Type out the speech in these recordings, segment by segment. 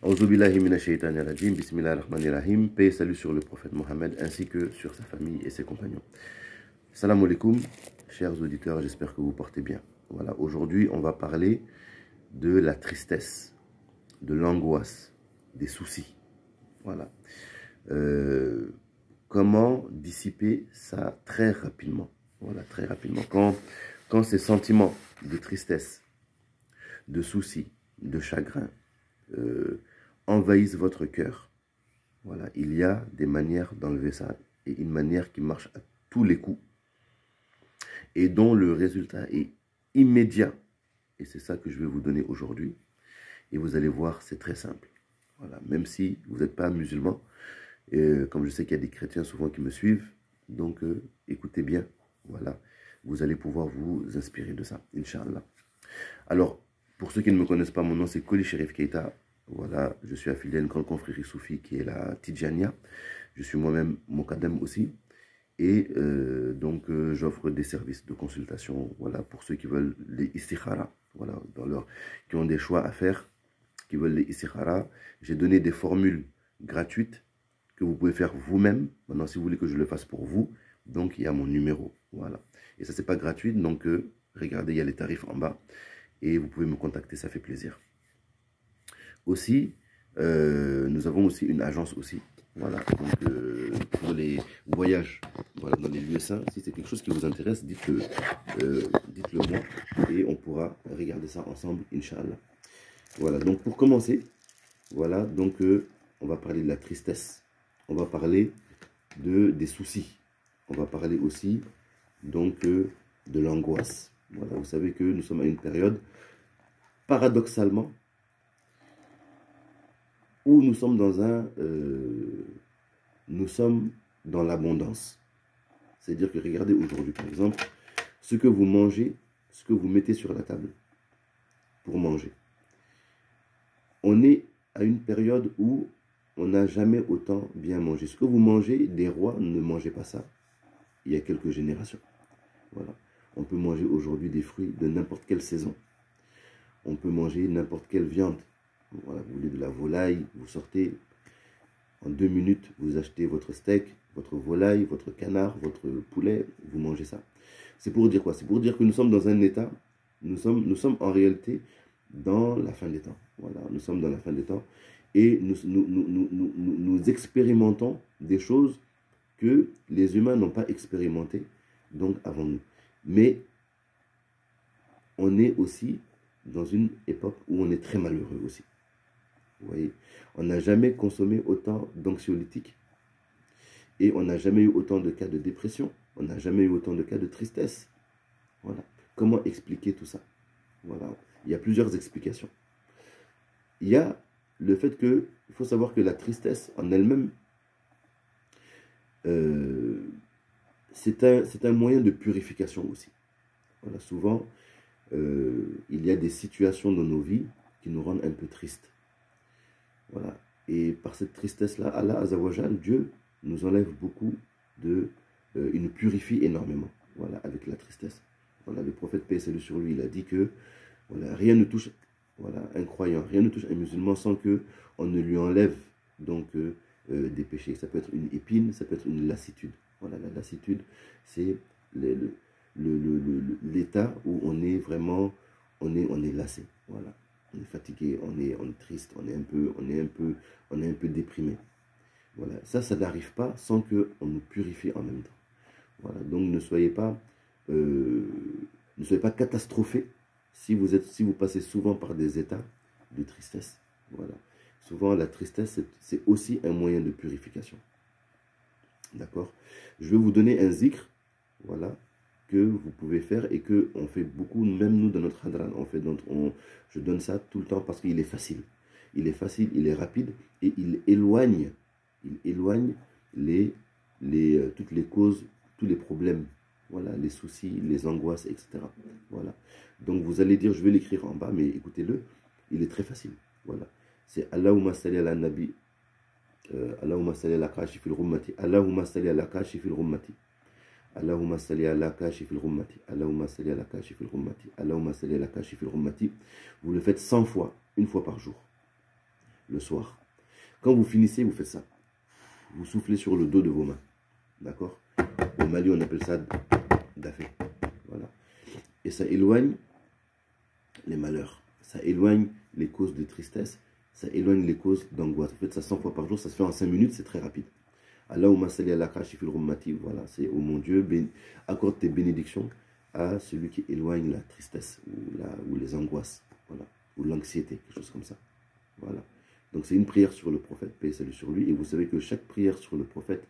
Auzubillahi minash shaitanir rajim, bismillahir rahmanir rahim, paix et salut sur le prophète Mohammed ainsi que sur sa famille et ses compagnons. Salam alaikum, chers auditeurs, j'espère que vous portez bien. Voilà, aujourd'hui on va parler de la tristesse, de l'angoisse, des soucis. Voilà. Comment dissiper ça très rapidement. Voilà, très rapidement. Quand ces sentiments de tristesse, de soucis, de chagrin envahissent votre cœur, voilà, il y a des manières d'enlever ça et une manière qui marche à tous les coups et dont le résultat est immédiat. Et c'est ça que je vais vous donner aujourd'hui. Et vous allez voir, c'est très simple. Voilà, même si vous n'êtes pas musulman, comme je sais qu'il y a des chrétiens souvent qui me suivent, donc écoutez bien, voilà, vous allez pouvoir vous inspirer de ça, Inch'Allah. Alors, pour ceux qui ne me connaissent pas, mon nom c'est Koli Cherif Keita. Voilà, je suis affilié à une grande confrérie soufie qui est la Tidjania. Je suis moi-même Mokadem aussi. Et donc, j'offre des services de consultation, voilà, pour ceux qui veulent les istikhara, voilà, qui ont des choix à faire, qui veulent les istikhara. J'ai donné des formules gratuites que vous pouvez faire vous-même. Maintenant, si vous voulez que je le fasse pour vous, donc il y a mon numéro, voilà. Et ça, c'est pas gratuit, donc regardez, il y a les tarifs en bas. Et vous pouvez me contacter, ça fait plaisir. Aussi, nous avons aussi une agence aussi. Voilà, donc pour les voyages, voilà, dans les lieux saints, si c'est quelque chose qui vous intéresse, dites-le moi et on pourra regarder ça ensemble, Inch'Allah. Voilà, donc pour commencer, voilà, donc on va parler de la tristesse, on va parler des soucis, on va parler aussi donc de l'angoisse. Voilà, vous savez que nous sommes à une période, paradoxalement, où nous sommes nous sommes dans l'abondance. C'est-à-dire que regardez aujourd'hui, par exemple, ce que vous mangez, ce que vous mettez sur la table pour manger. On est à une période où on n'a jamais autant bien mangé. Ce que vous mangez, des rois ne mangeaient pas ça il y a quelques générations. Voilà. On peut manger aujourd'hui des fruits de n'importe quelle saison. On peut manger n'importe quelle viande. Voilà, vous voulez de la volaille, vous sortez, en 2 minutes, vous achetez votre steak, votre volaille, votre canard, votre poulet, vous mangez ça. C'est pour dire quoi? C'est pour dire que nous sommes dans un état, nous sommes en réalité dans la fin des temps. Voilà, nous sommes dans la fin des temps et nous expérimentons des choses que les humains n'ont pas expérimentées donc avant nous. Mais on est aussi dans une époque où on est très malheureux aussi. Vous voyez, on n'a jamais consommé autant d'anxiolytiques et on n'a jamais eu autant de cas de dépression, on n'a jamais eu autant de cas de tristesse. Voilà. Comment expliquer tout ça? Voilà. Il y a plusieurs explications. Il y a le fait que, il faut savoir que la tristesse en elle-même, c'est un moyen de purification aussi. Voilà. Souvent, il y a des situations dans nos vies qui nous rendent un peu tristes. Voilà. Et par cette tristesse-là, Allah Azzawajal, Dieu nous enlève beaucoup il nous purifie énormément. Voilà, avec la tristesse. Voilà, le prophète paix et salut sur lui, il a dit que voilà, rien ne touche un croyant, rien ne touche un musulman sans que on ne lui enlève donc des péchés. Ça peut être une épine, ça peut être une lassitude. Voilà, la lassitude, c'est l'état où on est vraiment, on est lassé. Voilà. On est fatigué, on est triste, on est un peu déprimé. Voilà, ça n'arrive pas sans qu'on nous purifie en même temps. Voilà, donc ne soyez pas catastrophés si vous passez souvent par des états de tristesse. Voilà, souvent la tristesse c'est aussi un moyen de purification. D'accord? Je vais vous donner un zikr, voilà, que vous pouvez faire et que on fait beaucoup, même nous dans notre hadran, je donne ça tout le temps parce qu'il est facile. Il est facile, il est rapide et il éloigne toutes les causes, tous les problèmes, voilà, les soucis, les angoisses, etc. Voilà. Donc vous allez dire, je vais l'écrire en bas, mais écoutez-le, il est très facile. Voilà. C'est Allahumma salli ala nabi, Allahumma salli ala kashifil rummati, Allahumma salli ala kashifil rummati. Allahumma salli ala kashifil rummati, Allahumma salli ala kashifil rummati, Allahumma salli ala kashifil rummati. Vous le faites 100 fois, une fois par jour. le soir. Quand vous finissez, vous faites ça. Vous soufflez sur le dos de vos mains. D'accord? Au Mali, on appelle ça dafé. Voilà. Et ça éloigne les malheurs. Ça éloigne les causes de tristesse. Ça éloigne les causes d'angoisse. Vous faites ça 100 fois par jour. Ça se fait en 5 minutes. C'est très rapide. Allahumma salli ala kashifil rummati. Voilà. C'est, oh mon Dieu, accorde tes bénédictions à celui qui éloigne la tristesse ou les angoisses. Voilà. Ou l'anxiété. Quelque chose comme ça. Voilà. Donc c'est une prière sur le prophète, paix et salut sur lui. Et vous savez que chaque prière sur le prophète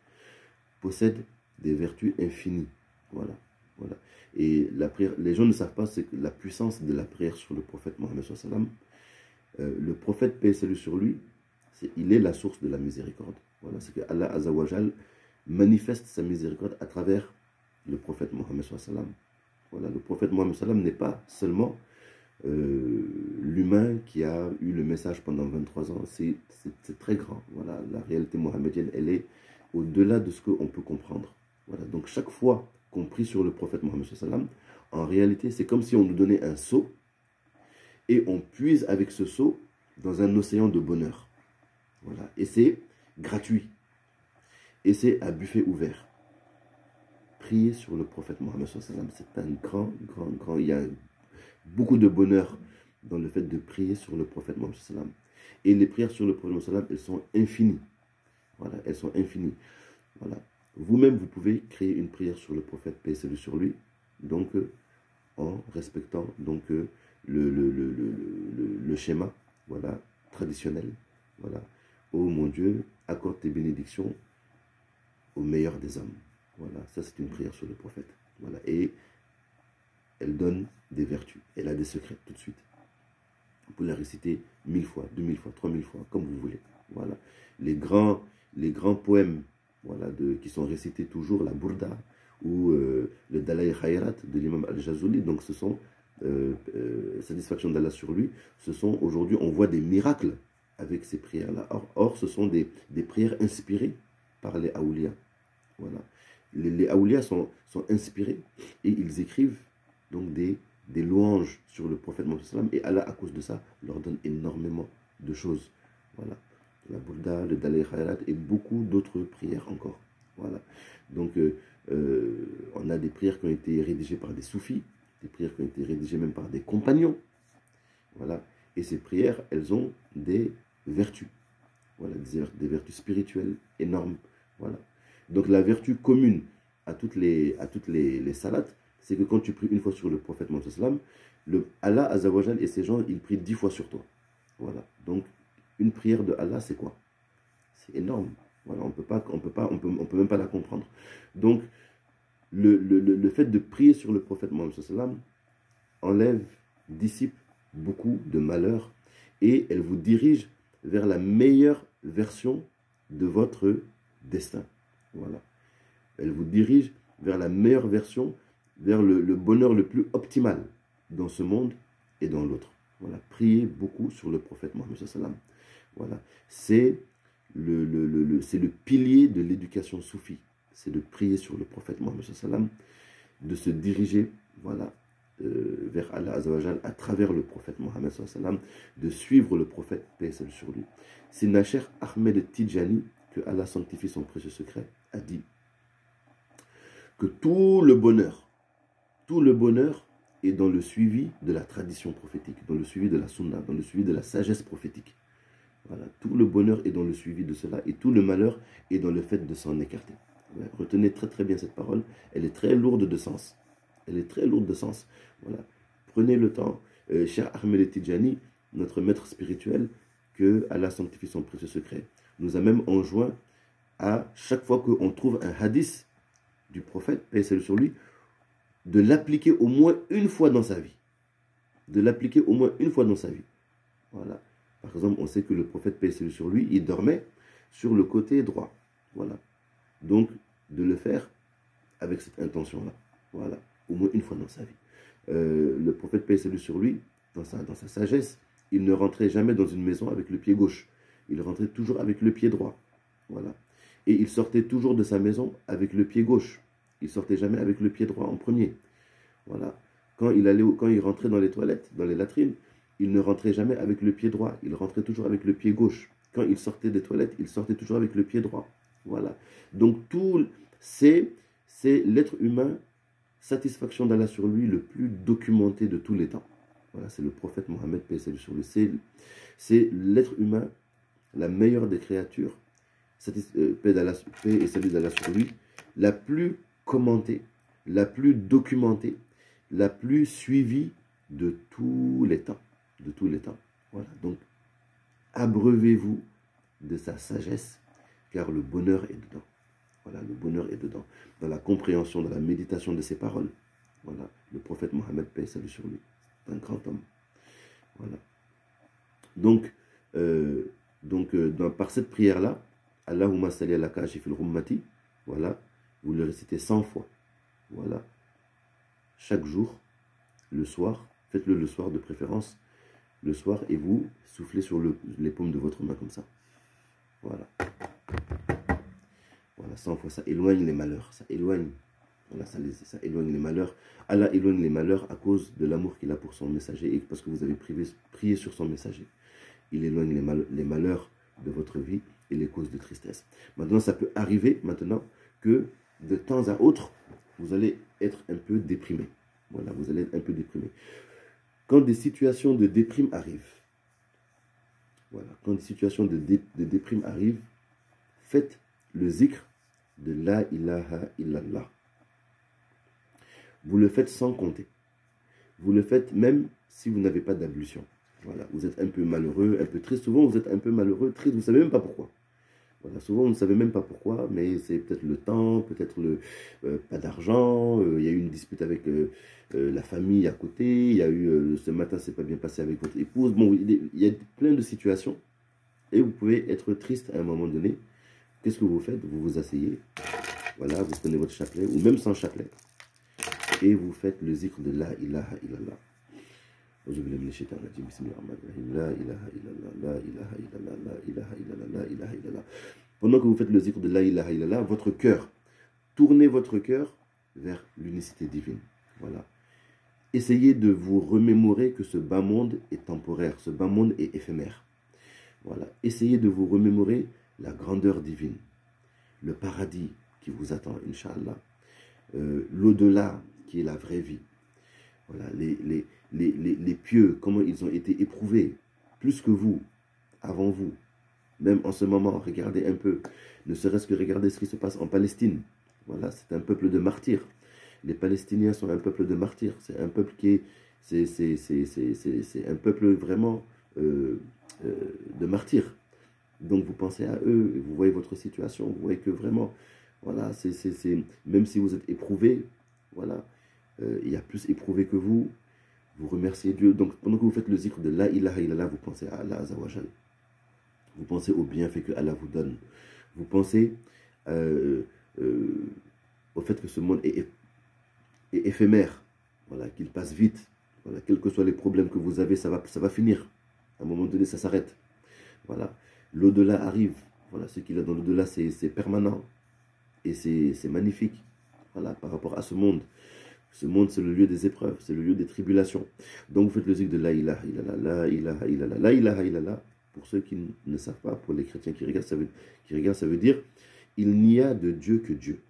possède des vertus infinies. Voilà. Voilà. Et la prière, les gens ne savent pas c'est que la puissance de la prière sur le prophète Mohammed sallam. Le prophète, paix et salut sur lui, il est la source de la miséricorde. Voilà. C'est que Allah Azzawajal manifeste sa miséricorde à travers le prophète Mohammed sallam. Voilà. Le prophète Mohammed sallam n'est pas seulement l'humain qui a eu le message pendant 23 ans, c'est très grand. Voilà, la réalité mohammedienne, elle est au-delà de ce qu'on peut comprendre. Voilà, donc chaque fois qu'on prie sur le prophète Mohammed sallam, en réalité, c'est comme si on nous donnait un seau et on puise avec ce seau dans un océan de bonheur. Voilà, et c'est gratuit. Et c'est à buffet ouvert. Prier sur le prophète Mohammed sallam, c'est un grand, il y a beaucoup de bonheur dans le fait de prier sur le prophète Mohammed sallam. Et les prières sur le prophète Mohammed sallam, elles sont infinies. Voilà, elles sont infinies. Voilà. Vous-même, vous pouvez créer une prière sur le prophète, paix et salut sur lui, donc en respectant donc le schéma, voilà, traditionnel. Voilà. Oh mon Dieu, accorde tes bénédictions au meilleur des hommes. Voilà, ça c'est une prière sur le prophète. Voilà, et elle donne des vertus. Elle a des secrets tout de suite. Vous pouvez la réciter 1000 fois, 2000 fois, 3000 fois, comme vous voulez. Voilà. Les grands poèmes voilà, qui sont récités toujours, la Burda ou le Dalai Khayrat de l'imam Al-Jazuli. Donc ce sont, satisfaction d'Allah sur lui, ce sont aujourd'hui, on voit des miracles avec ces prières-là. Or, ce sont des prières inspirées par les Aoulias. Voilà. Les Aoulias sont inspirés et ils écrivent donc des louanges sur le prophète Mohammed sallam, et Allah, à cause de ça, leur donne énormément de choses. Voilà. La Burda, le Dalai Khayrat et beaucoup d'autres prières encore. Voilà. Donc, on a des prières qui ont été rédigées par des soufis, des prières qui ont été rédigées même par des compagnons. Voilà. Et ces prières, elles ont des vertus. Voilà, des vertus spirituelles énormes. Voilà. Donc, la vertu commune à toutes les salates, c'est que quand tu pries une fois sur le prophète Mohammed sallam, Allah Azzawajal et ses gens, ils prient 10 fois sur toi. Voilà. Donc, une prière de Allah, c'est quoi? C'est énorme. Voilà, on peut même pas la comprendre. Donc, le fait de prier sur le prophète Mohammed sallam enlève, dissipe beaucoup de malheurs et elle vous dirige vers la meilleure version de votre destin. Voilà. Elle vous dirige vers la meilleure version, vers le bonheur le plus optimal dans ce monde et dans l'autre. Voilà. Priez beaucoup sur le prophète Mohammed sallam. Voilà. C'est le pilier de l'éducation soufie. C'est de prier sur le prophète Mohammed sallam, de se diriger, voilà, vers Allah Azzawajal à travers le prophète Mohammed sallam, de suivre le prophète, paix et salut sur lui. C'est Nacher Ahmed Tidjani, que Allah sanctifie son précieux secret, a dit que tout le bonheur est dans le suivi de la tradition prophétique, dans le suivi de la sunna, dans le suivi de la sagesse prophétique. Voilà, tout le bonheur est dans le suivi de cela et tout le malheur est dans le fait de s'en écarter. Ouais, retenez très très bien cette parole, elle est très lourde de sens. Elle est très lourde de sens. Voilà. Prenez le temps. Cher Ahmed Tidjani, notre maître spirituel, que Allah sanctifie son précieux secret, nous a même enjoint à chaque fois qu'on trouve un hadith du prophète, paix et salut sur lui, de l'appliquer au moins une fois dans sa vie. De l'appliquer au moins une fois dans sa vie. Voilà. Par exemple, on sait que le prophète, paix et salut sur lui, il dormait sur le côté droit. Voilà. Donc, de le faire avec cette intention-là. Voilà. Au moins une fois dans sa vie. Le prophète, paix et salut sur lui, dans sa sagesse, il ne rentrait jamais dans une maison avec le pied gauche. Il rentrait toujours avec le pied droit. Voilà. Et il sortait toujours de sa maison avec le pied gauche. Il sortait jamais avec le pied droit en premier. Voilà. Quand il rentrait dans les toilettes, dans les latrines, il ne rentrait jamais avec le pied droit, il rentrait toujours avec le pied gauche. Quand il sortait des toilettes, il sortait toujours avec le pied droit. Voilà. Donc, c'est l'être humain, satisfaction d'Allah sur lui, le plus documenté de tous les temps. Voilà, c'est le prophète Mohammed, paix sur lui. C'est l'être humain, la meilleure des créatures, paix et salut d'Allah sur lui, la plus commentée, la plus documentée, la plus suivie de tous les temps. De tous les temps. Voilà. Donc, abreuvez-vous de sa sagesse, car le bonheur est dedans. Voilà, le bonheur est dedans. Dans la compréhension, dans la méditation de ses paroles. Voilà, le prophète Mohammed, paix et salut sur lui. C'est un grand homme. Voilà. Donc, par cette prière-là, Allahumma salli ala kashifil ghummati, voilà, vous le récitez 100 fois. Voilà. Chaque jour, le soir, faites-le le soir de préférence, le soir, et vous soufflez sur les paumes de votre main comme ça. Voilà. Voilà, 100 fois, ça éloigne les malheurs, ça éloigne. Voilà, ça éloigne les malheurs. Allah éloigne les malheurs à cause de l'amour qu'il a pour son messager et parce que vous avez prié sur son messager. Il éloigne les malheurs de votre vie et les causes de tristesse. Maintenant, ça peut arriver maintenant que de temps à autre, vous allez être un peu déprimé. Voilà, vous allez être un peu déprimé. Quand des situations de déprime arrivent, voilà, quand des situations de déprime arrivent, faites le zikr de la ilaha illallah. Vous le faites sans compter. Vous le faites même si vous n'avez pas d'ablution. Voilà, vous êtes un peu malheureux, un peu triste. Souvent, vous êtes un peu malheureux, triste, vous ne savez même pas pourquoi. Voilà, souvent, vous ne savez même pas pourquoi, mais c'est peut-être le temps, peut-être pas d'argent, il y a eu une dispute avec la famille à côté, il y a eu, ce matin, c'est pas bien passé avec votre épouse. Bon, il y a plein de situations, et vous pouvez être triste à un moment donné. Qu'est-ce que vous faites? Vous vous asseyez, voilà, vous prenez votre chapelet, ou même sans chapelet, et vous faites le zikr de la ilaha illallah. La ilaha illallah, la ilaha illallah, la ilaha illallah, la ilaha illallah. Pendant que vous faites le zikr de la ilaha illallah, votre cœur, tournez votre cœur vers l'unicité divine. Voilà. Essayez de vous remémorer que ce bas monde est temporaire, ce bas monde est éphémère. Voilà. Essayez de vous remémorer la grandeur divine, le paradis qui vous attend, Inch'Allah, l'au-delà qui est la vraie vie. Voilà. Les pieux, comment ils ont été éprouvés, plus que vous, avant vous. Même en ce moment, regardez un peu, ne serait-ce que regarder ce qui se passe en Palestine. Voilà, c'est un peuple de martyrs. Les Palestiniens sont un peuple de martyrs. C'est un peuple qui est... C'est un peuple vraiment de martyrs. Donc vous pensez à eux, et vous voyez votre situation, vous voyez que vraiment, voilà, même si vous êtes éprouvé, voilà, il y a plus éprouvé que vous remerciez Dieu. Donc pendant que vous faites le zikr de la ilaha illallah, vous pensez à Allah Azawajal. Vous pensez aux bienfaits que Allah vous donne. Vous pensez au fait que ce monde est éphémère, voilà, qu'il passe vite. Voilà, quels que soient les problèmes que vous avez, ça va finir. À un moment donné, ça s'arrête. Voilà. L'au-delà arrive. Voilà, ce qu'il y a dans l'au-delà, c'est permanent. Et c'est magnifique. Voilà, par rapport à ce monde. Ce monde, c'est le lieu des épreuves, c'est le lieu des tribulations. Donc, vous faites le zikr de la ilaha illallah, la ilaha illallah, la ilaha illallah. Pour ceux qui ne savent pas, pour les chrétiens qui regardent, ça veut dire il n'y a de Dieu que Dieu.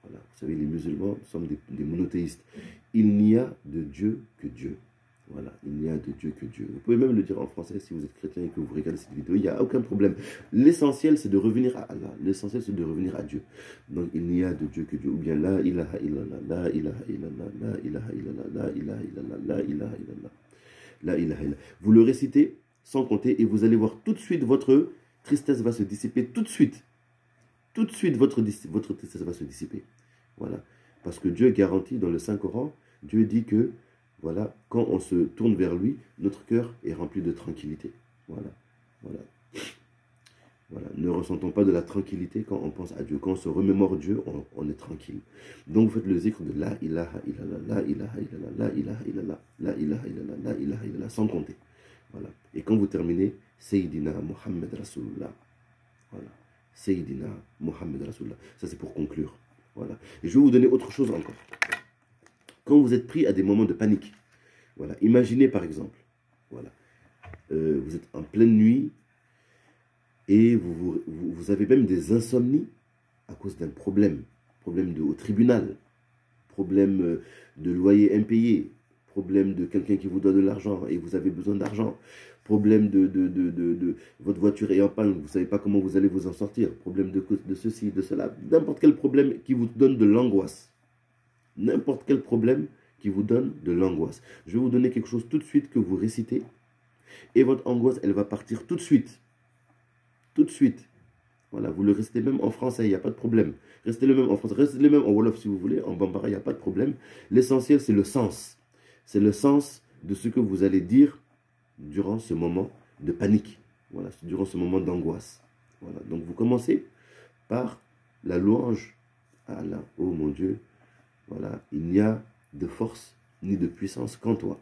Voilà. Vous savez, les musulmans sommes des monothéistes. Il n'y a de Dieu que Dieu. Voilà, il n'y a de Dieu que Dieu. Vous pouvez même le dire en français si vous êtes chrétien et que vous regardez cette vidéo, il n'y a aucun problème. L'essentiel, c'est de revenir à Allah. L'essentiel, c'est de revenir à Dieu. Donc, il n'y a de Dieu que Dieu. Ou bien, la ilaha illallah, la ilaha illallah, la ilaha illallah, la ilaha illallah, la ilaha illallah, la ilaha illallah. Vous le récitez sans compter et vous allez voir tout de suite votre tristesse va se dissiper. Tout de suite. Tout de suite, votre tristesse va se dissiper. Voilà. Parce que Dieu garantit dans le Saint-Coran, Dieu dit que voilà, quand on se tourne vers lui, notre cœur est rempli de tranquillité. Voilà, voilà. Voilà. Ne ressentons pas de la tranquillité quand on pense à Dieu. Quand on se remémore Dieu, on est tranquille. Donc vous faites le zikr de la ilaha illallah, la ilaha illallah, la ilaha illallah, la ilaha illallah, la ilaha illallah, sans compter. Voilà. Et quand vous terminez, Sayyidina Muhammad Rasulullah. Voilà. Sayyidina Muhammad Rasulullah. Ça c'est pour conclure. Voilà. Et je vais vous donner autre chose encore. Quand vous êtes pris à des moments de panique, voilà, imaginez par exemple, voilà, vous êtes en pleine nuit et vous avez même des insomnies à cause d'un problème. Problème au tribunal, problème de loyer impayé, problème de quelqu'un qui vous doit de l'argent et vous avez besoin d'argent, problème de votre voiture est en panne, vous ne savez pas comment vous allez vous en sortir, problème de ceci, de cela, n'importe quel problème qui vous donne de l'angoisse. N'importe quel problème qui vous donne de l'angoisse. Je vais vous donner quelque chose tout de suite que vous récitez et votre angoisse, elle va partir tout de suite. Tout de suite. Voilà, vous le restez même en français, il n'y a pas de problème. Restez-le même en français, restez-le même en Wolof si vous voulez, en Bambara, il n'y a pas de problème. L'essentiel, c'est le sens. C'est le sens de ce que vous allez dire durant ce moment de panique. Voilà, durant ce moment d'angoisse. Voilà, donc vous commencez par la louange à Allah. Oh mon Dieu, voilà, il n'y a de force ni de puissance qu'en toi.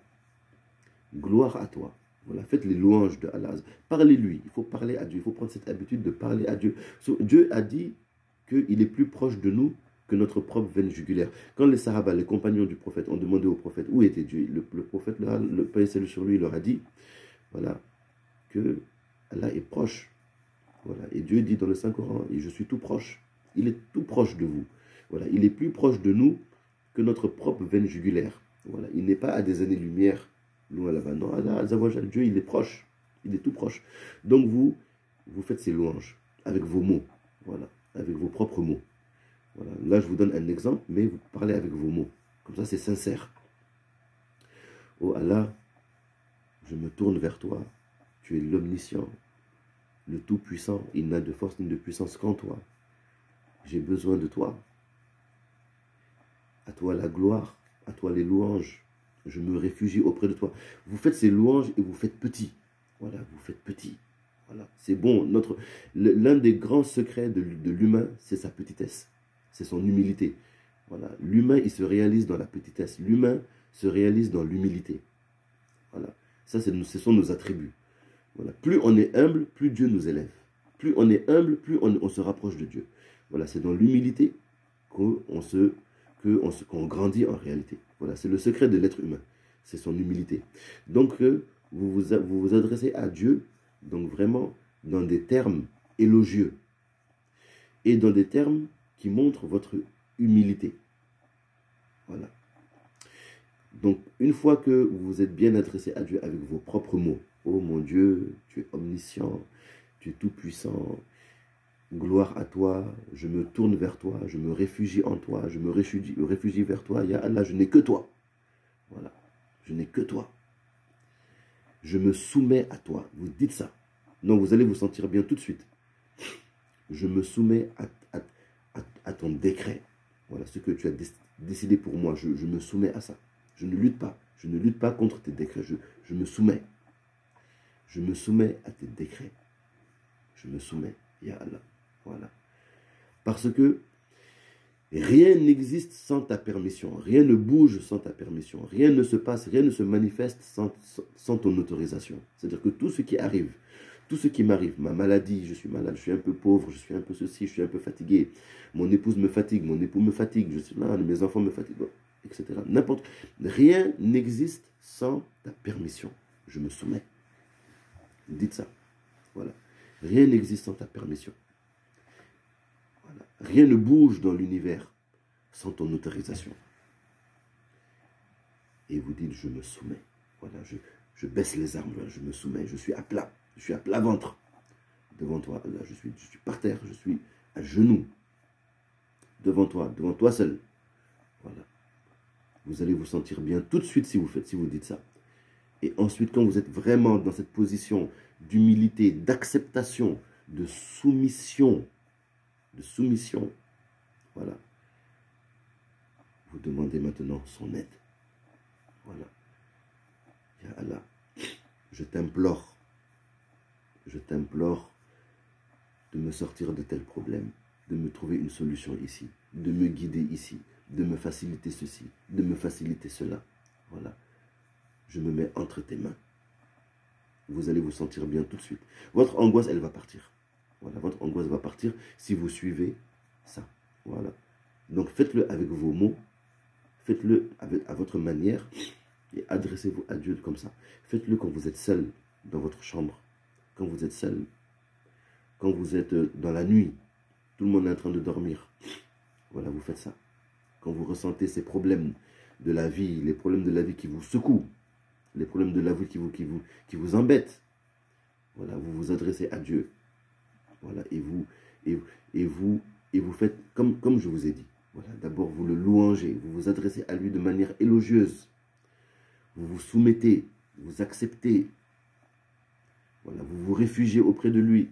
Gloire à toi. Voilà, faites les louanges de Allah. Parlez-lui, il faut parler à Dieu, il faut prendre cette habitude de parler à Dieu. Dieu a dit qu'il est plus proche de nous que notre propre veine jugulaire. Quand les Sahaba, les compagnons du prophète, ont demandé au prophète où était Dieu, le prophète, le paix et salut sur lui, leur a dit, voilà, que Allah est proche. Voilà, et Dieu dit dans le Saint-Coran, et je suis tout proche. Il est tout proche de vous. Voilà, il est plus proche de nous que notre propre veine jugulaire. Voilà, il n'est pas à des années-lumière loin là-bas. Non, Allah, Dieu, il est proche. Il est tout proche. Donc vous faites ces louanges avec vos mots. Voilà, avec vos propres mots. Voilà. Là, je vous donne un exemple, mais vous parlez avec vos mots. Comme ça, c'est sincère. Oh Allah, je me tourne vers toi. Tu es l'omniscient, le tout-puissant. Il n'a de force ni de puissance qu'en toi. J'ai besoin de toi. À toi la gloire, à toi les louanges. Je me réfugie auprès de toi. Vous faites ces louanges et vous faites petit. Voilà, vous faites petit. Voilà, c'est bon. L'un des grands secrets de l'humain, c'est sa petitesse. C'est son humilité. Voilà, l'humain, il se réalise dans la petitesse. L'humain se réalise dans l'humilité. Voilà, ça, ce sont nos attributs. Voilà, plus on est humble, plus Dieu nous élève. Plus on est humble, plus on se rapproche de Dieu. Voilà, c'est dans l'humilité qu'on grandit en réalité. Voilà, c'est le secret de l'être humain. C'est son humilité. Donc, vous vous adressez à Dieu, donc vraiment dans des termes élogieux et dans des termes qui montrent votre humilité. Voilà. Donc, une fois que vous vous êtes bien adressé à Dieu avec vos propres mots, oh mon Dieu, tu es omniscient, tu es tout-puissant, gloire à toi, je me tourne vers toi, je me réfugie en toi, je me réfugie vers toi, Ya Allah, je n'ai que toi. Voilà, je n'ai que toi. Je me soumets à toi. Vous dites ça. Non, vous allez vous sentir bien tout de suite. Je me soumets à ton décret. Voilà, ce que tu as décidé pour moi, je me soumets à ça. Je ne lutte pas. Je ne lutte pas contre tes décrets. Je me soumets. Je me soumets à tes décrets. Je me soumets, Ya Allah. Voilà. Parce que rien n'existe sans ta permission. Rien ne bouge sans ta permission. Rien ne se passe, rien ne se manifeste sans ton autorisation. C'est-à-dire que tout ce qui arrive, tout ce qui m'arrive, ma maladie, je suis malade, je suis un peu pauvre, je suis un peu ceci, je suis un peu fatigué, mon épouse me fatigue, mon époux me fatigue, je suis là, mes enfants me fatiguent, etc. N'importe. Rien n'existe sans ta permission. Je me soumets. Dites ça. Voilà. Rien n'existe sans ta permission. Voilà. Rien ne bouge dans l'univers sans ton autorisation. Et vous dites, je me soumets. Voilà, je baisse les armes, je me soumets, je suis à plat. Je suis à plat ventre devant toi. Là, je suis par terre, je suis à genoux devant toi seul. Voilà. Vous allez vous sentir bien tout de suite si vous dites ça. Et ensuite, quand vous êtes vraiment dans cette position d'humilité, d'acceptation, de soumission, voilà. Vous demandez maintenant son aide. Voilà. Ya Allah, je t'implore de me sortir de tels problèmes, de me trouver une solution ici, de me guider ici, de me faciliter ceci, de me faciliter cela. Voilà. Je me mets entre tes mains. Vous allez vous sentir bien tout de suite. Votre angoisse, elle va partir. Voilà, votre angoisse va partir si vous suivez ça. Voilà. Donc faites-le avec vos mots, faites-le à votre manière et adressez-vous à Dieu comme ça. Faites-le quand vous êtes seul. dans votre chambre, quand vous êtes seul, quand vous êtes dans la nuit, tout le monde est en train de dormir. Voilà, vous faites ça. Quand vous ressentez ces problèmes de la vie, les problèmes de la vie qui vous secouent, les problèmes de la vie qui vous embêtent, voilà, vous vous adressez à Dieu. Voilà, et vous faites comme je vous ai dit. Voilà, d'abord, vous le louangez, vous vous adressez à lui de manière élogieuse. Vous vous soumettez, vous acceptez. Voilà, vous vous réfugiez auprès de lui.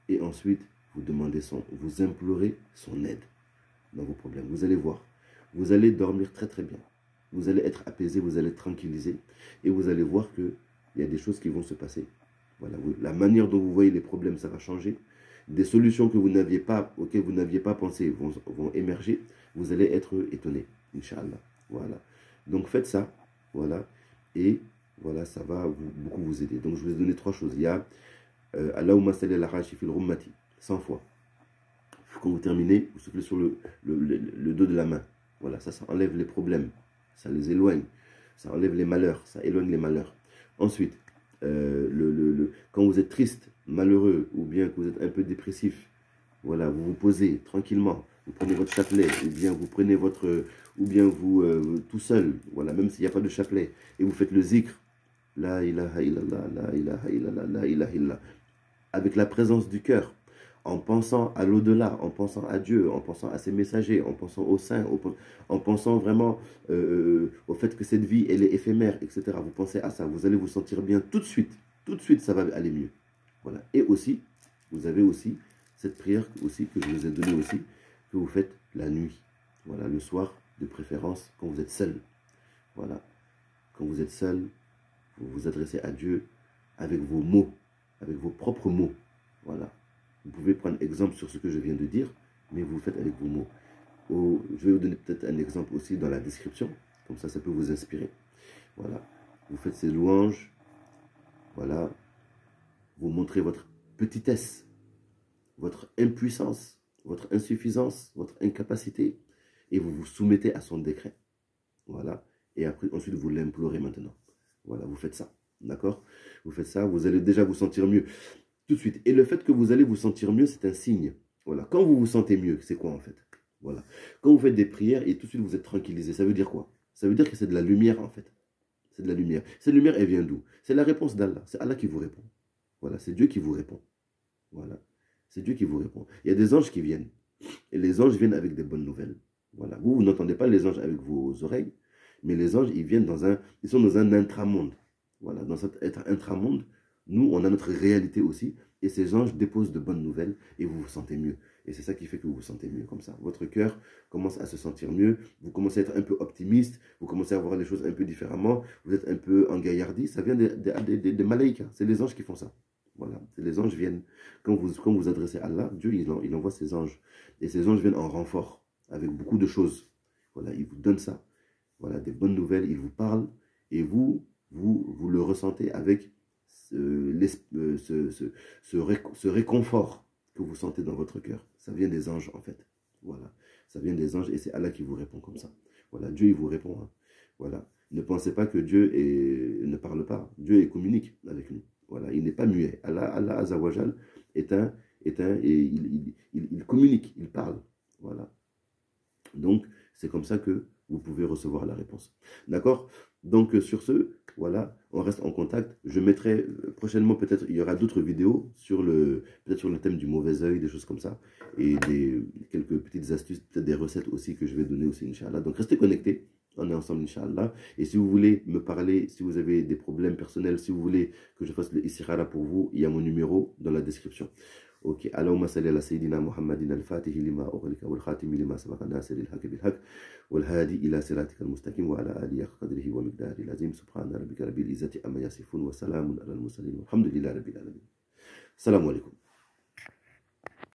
Et ensuite, vous implorez son aide dans vos problèmes. Vous allez voir, vous allez dormir très très bien. Vous allez être apaisé, vous allez être tranquillisé. Et vous allez voir qu'il y a des choses qui vont se passer. Voilà, la manière dont vous voyez les problèmes, ça va changer. Des solutions auxquelles vous n'aviez pas pensé vont émerger. Vous allez être étonné, Inch'Allah. Voilà. Donc faites ça. Voilà. Et voilà, ça va beaucoup vous aider. Donc je vous ai donné 3 choses. Il y a Allahumma salli ala rashifil rummati, 100 fois. Quand vous terminez, vous soufflez sur le dos de la main. Voilà, ça enlève les problèmes. Ça les éloigne. Ça enlève les malheurs. Ça éloigne les malheurs. Ensuite, quand vous êtes triste, malheureux, ou bien que vous êtes un peu dépressif, voilà, vous vous posez tranquillement, vous prenez votre chapelet, ou bien vous prenez tout seul, voilà, même s'il n'y a pas de chapelet, et vous faites le zikr, la ilaha illallah, la ilaha illallah, la ilaha illallah, avec la présence du cœur, en pensant à l'au-delà, en pensant à Dieu, en pensant à ses messagers, en pensant aux saints, en pensant vraiment au fait que cette vie, elle est éphémère, etc. Vous pensez à ça, vous allez vous sentir bien tout de suite, ça va aller mieux. Voilà. Et aussi, vous avez aussi cette prière aussi, que je vous ai donnée aussi, que vous faites la nuit. Voilà, le soir, de préférence, quand vous êtes seul. Voilà. Quand vous êtes seul, vous vous adressez à Dieu avec vos mots, avec vos propres mots. Voilà. Vous pouvez prendre exemple sur ce que je viens de dire, mais vous le faites avec vos mots. Je vais vous donner peut-être un exemple aussi dans la description, comme ça peut vous inspirer. Voilà. Vous faites ces louanges. Voilà. Vous montrez votre petitesse, votre impuissance, votre insuffisance, votre incapacité, et vous vous soumettez à son décret. Voilà. Et après, ensuite, vous l'implorez maintenant. Voilà, vous faites ça. D'accord? Vous faites ça, vous allez déjà vous sentir mieux tout de suite. Et le fait que vous allez vous sentir mieux, c'est un signe. Voilà. Quand vous vous sentez mieux, c'est quoi en fait? Voilà. Quand vous faites des prières et tout de suite vous êtes tranquillisé, ça veut dire quoi? Ça veut dire que c'est de la lumière en fait. C'est de la lumière. Cette lumière, elle vient d'où? C'est la réponse d'Allah. C'est Allah qui vous répond. Voilà, c'est Dieu qui vous répond. Voilà. C'est Dieu qui vous répond. Il y a des anges qui viennent. Et les anges viennent avec des bonnes nouvelles. Voilà. Vous n'entendez pas les anges avec vos oreilles, mais les anges, ils sont dans un intramonde. Voilà. Dans cet intramonde, nous, on a notre réalité aussi. Et ces anges déposent de bonnes nouvelles et vous vous sentez mieux. Et c'est ça qui fait que vous vous sentez mieux comme ça. Votre cœur commence à se sentir mieux. Vous commencez à être un peu optimiste. Vous commencez à voir les choses un peu différemment. Vous êtes un peu engaillardi. Ça vient des malaïkas. C'est les anges qui font ça. Voilà. Les anges viennent. Quand vous adressez à Allah, Dieu, il envoie ses anges. Et ces anges viennent en renfort avec beaucoup de choses. Voilà. Il vous donne ça. Voilà. Des bonnes nouvelles. Il vous parle. Et vous le ressentez avec ce réconfort que vous sentez dans votre cœur. Ça vient des anges en fait. Voilà. Ça vient des anges et c'est Allah qui vous répond comme ça. Voilà. Dieu, il vous répond. Hein. Voilà. Ne pensez pas que Dieu ne parle pas. Dieu communique avec nous. Voilà. Il n'est pas muet. Allah Azawajal et il communique, il parle. Voilà. Donc, c'est comme ça que vous pouvez recevoir la réponse. D'accord? Donc, sur ce, voilà, on reste en contact. Je mettrai prochainement, peut-être, il y aura d'autres vidéos peut-être sur le thème du mauvais œil, des choses comme ça. Et quelques petites astuces, peut-être des recettes aussi que je vais donner aussi, Inch'Allah. Donc, restez connectés. On est ensemble, Inch'Allah. Et si vous voulez me parler, si vous avez des problèmes personnels, si vous voulez que je fasse le istikhara pour vous, il y a mon numéro dans la description. اوكي اللهم صل على سيدنا محمد الفاتح لما اغلق والخاتم لما سبق ناصر الحق بالحق والهادي الى صراطك المستقيم وعلى اله قدره ومقداره العظيم سبحان ربك رب العزه عما يصفون وسلام على المرسلين والحمد لله رب العالمين. السلام عليكم.